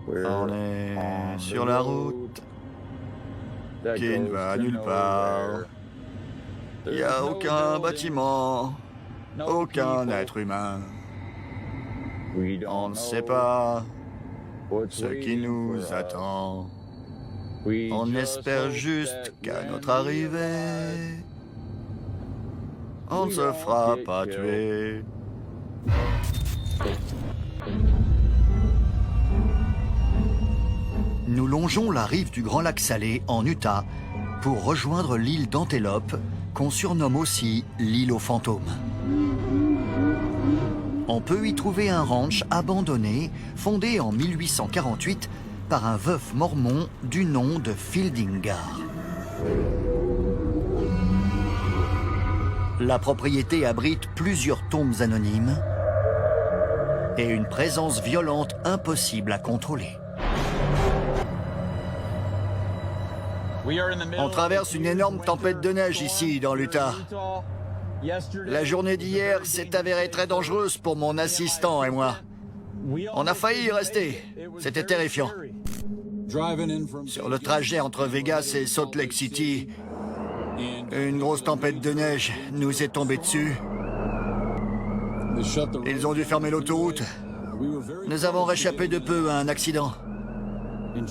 On est sur la route qui ne va nulle part. Il n'y a aucun bâtiment, aucun être humain. On ne sait pas ce qui nous attend. On espère juste qu'à notre arrivée, on ne se fera pas tuer. Nous longeons la rive du Grand Lac Salé en Utah pour rejoindre l'île d'Antelope, qu'on surnomme aussi l'île aux fantômes. On peut y trouver un ranch abandonné, fondé en 1848 par un veuf mormon du nom de Fielding-Gar. La propriété abrite plusieurs tombes anonymes et une présence violente impossible à contrôler. On traverse une énorme tempête de neige ici, dans l'Utah. La journée d'hier s'est avérée très dangereuse pour mon assistant et moi. On a failli y rester. C'était terrifiant. Sur le trajet entre Vegas et Salt Lake City, une grosse tempête de neige nous est tombée dessus. Ils ont dû fermer l'autoroute. Nous avons réchappé de peu à un accident.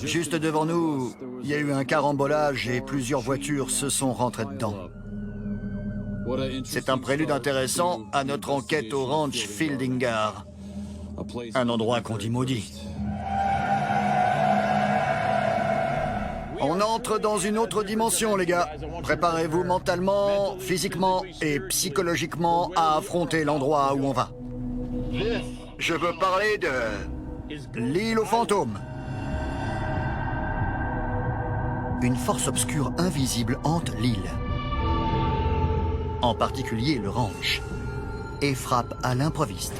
Juste devant nous, il y a eu un carambolage et plusieurs voitures se sont rentrées dedans. C'est un prélude intéressant à notre enquête au ranch Fielding-Gar, un endroit qu'on dit maudit. On entre dans une autre dimension, les gars. Préparez-vous mentalement, physiquement et psychologiquement à affronter l'endroit où on va. Je veux parler de l'île aux fantômes. Une force obscure invisible hante l'île, en particulier le ranch, et frappe à l'improviste.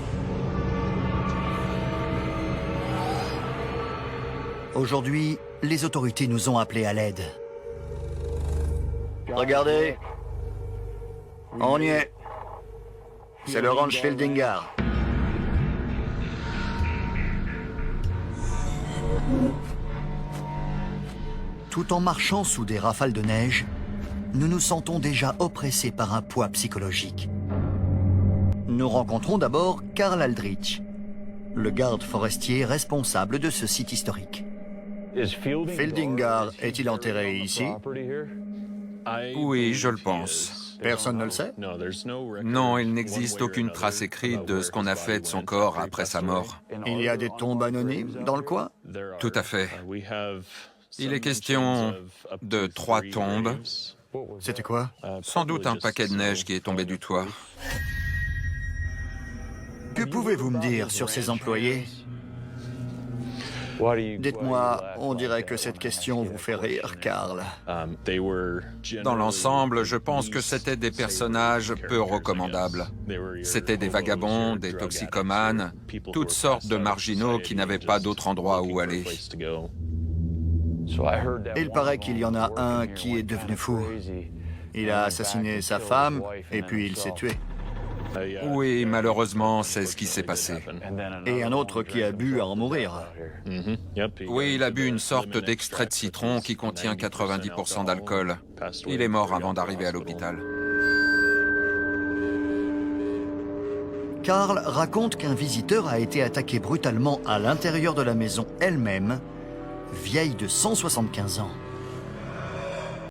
Aujourd'hui, les autorités nous ont appelés à l'aide. Regardez. On y est. C'est le ranch Fielding-Gar. Tout en marchant sous des rafales de neige, nous nous sentons déjà oppressés par un poids psychologique. Nous rencontrons d'abord Carl Aldrich, le garde forestier responsable de ce site historique. Fielding-Gar est-il enterré ici? Oui, je le pense. Personne ne le sait? Non, il n'existe aucune trace écrite de ce qu'on a fait de son corps après sa mort. Il y a des tombes anonymes dans le coin? Tout à fait. Il est question de 3 tombes. C'était quoi? Sans doute un paquet de neige qui est tombé du toit. Que pouvez-vous me dire sur ces employés? Dites-moi, on dirait que cette question vous fait rire, Carl. Dans l'ensemble, je pense que c'étaient des personnages peu recommandables. C'étaient des vagabonds, des toxicomanes, toutes sortes de marginaux qui n'avaient pas d'autre endroit où aller. Il paraît qu'il y en a un qui est devenu fou. Il a assassiné sa femme et puis il s'est tué. Oui, malheureusement, c'est ce qui s'est passé. Et un autre qui a bu à en mourir. Oui, il a bu une sorte d'extrait de citron qui contient 90% d'alcool. Il est mort avant d'arriver à l'hôpital. Carl raconte qu'un visiteur a été attaqué brutalement à l'intérieur de la maison elle-même, vieille de 175 ans.